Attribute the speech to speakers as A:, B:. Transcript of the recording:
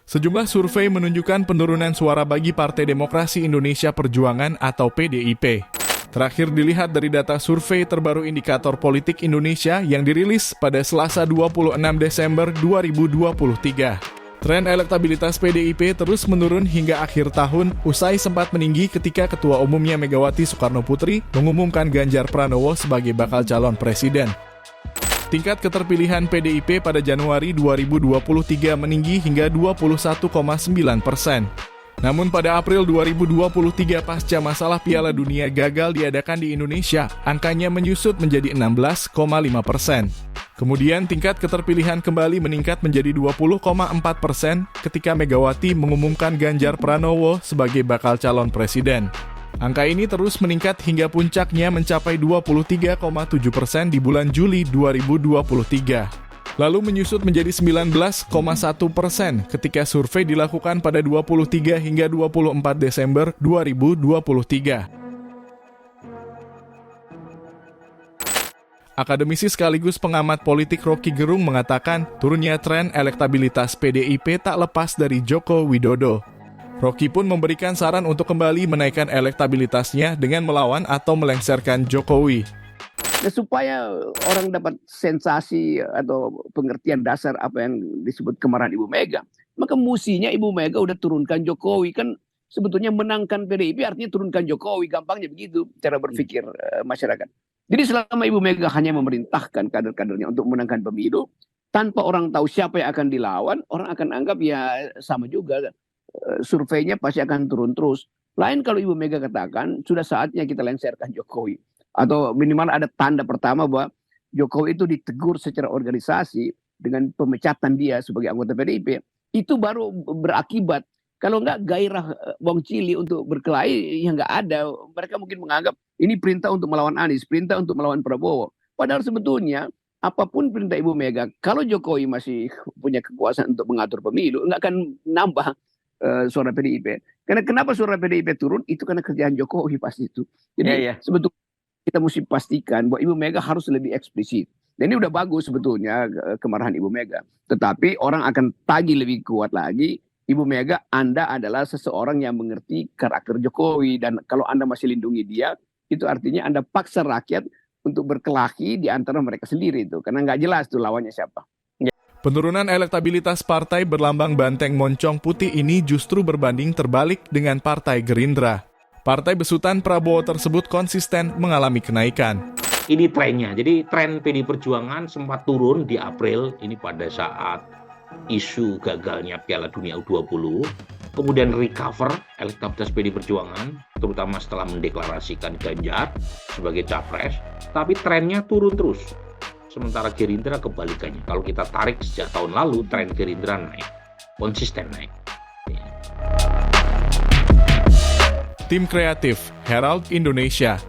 A: Sejumlah survei menunjukkan penurunan suara bagi Partai Demokrasi Indonesia Perjuangan atau PDIP. Terakhir dilihat dari data survei terbaru Indikator Politik Indonesia yang dirilis pada Selasa 26 Desember 2023. Tren elektabilitas PDIP terus menurun hingga akhir tahun, usai sempat meninggi ketika Ketua Umumnya Megawati Soekarno Putri mengumumkan Ganjar Pranowo sebagai bakal calon presiden. Tingkat keterpilihan PDIP pada Januari 2023 meninggi hingga 21,9%. Namun pada April 2023 pasca masalah Piala Dunia gagal diadakan di Indonesia, angkanya menyusut menjadi 16,5%. Kemudian tingkat keterpilihan kembali meningkat menjadi 20,4% ketika Megawati mengumumkan Ganjar Pranowo sebagai bakal calon presiden. Angka ini terus meningkat hingga puncaknya mencapai 23,7% di bulan Juli 2023. Lalu menyusut menjadi 19,1% ketika survei dilakukan pada 23 hingga 24 Desember 2023. Akademisi sekaligus pengamat politik Rocky Gerung mengatakan turunnya tren elektabilitas PDIP tak lepas dari Joko Widodo. Rocky pun memberikan saran untuk kembali menaikkan elektabilitasnya dengan melawan atau melengsarkan Jokowi.
B: Nah, supaya orang dapat sensasi atau pengertian dasar apa yang disebut kemarahan Ibu Mega, maka musinya Ibu Mega udah turunkan Jokowi. Kan sebetulnya menangkan PDIP artinya turunkan Jokowi, gampangnya begitu cara berpikir masyarakat. Jadi selama Ibu Mega hanya memerintahkan kader-kadernya untuk menangkan pemilu, tanpa orang tahu siapa yang akan dilawan, orang akan anggap ya sama juga. Surveinya pasti akan turun terus. Lain kalau Ibu Mega katakan sudah saatnya kita lengserkan Jokowi, atau minimal ada tanda pertama bahwa Jokowi itu ditegur secara organisasi dengan pemecatan dia sebagai anggota PDIP, itu baru berakibat. Kalau enggak gairah Wong Cili untuk berkelahi yang enggak ada, mereka mungkin menganggap ini perintah untuk melawan Anies, perintah untuk melawan Prabowo. Padahal sebetulnya apapun perintah Ibu Mega, kalau Jokowi masih punya kekuasaan untuk mengatur pemilu, enggak akan nambah suara PDIP. Karena kenapa suara PDIP turun? Itu karena kerjaan Jokowi pasti itu. Jadi sebetulnya kita mesti pastikan bahwa Ibu Mega harus lebih eksplisit. Dan ini udah bagus sebetulnya kemarahan Ibu Mega. Tetapi orang akan tagih lebih kuat lagi. Ibu Mega, Anda adalah seseorang yang mengerti karakter Jokowi. Dan kalau Anda masih lindungi dia, itu artinya Anda paksa rakyat untuk berkelahi di antara mereka sendiri itu. Karena nggak jelas tuh lawannya siapa.
A: Penurunan elektabilitas partai berlambang banteng moncong putih ini justru berbanding terbalik dengan Partai Gerindra. Partai besutan Prabowo tersebut konsisten mengalami kenaikan.
C: Ini trennya, jadi tren PD Perjuangan sempat turun di April, ini pada saat isu gagalnya Piala Dunia U20, kemudian recover elektabilitas PD Perjuangan, terutama setelah mendeklarasikan Ganjar sebagai capres, tapi trennya turun terus. Sementara Gerindra kebalikannya. Kalau kita tarik sejak tahun lalu, tren Gerindra naik. Konsisten naik.
A: Tim Kreatif Herald Indonesia.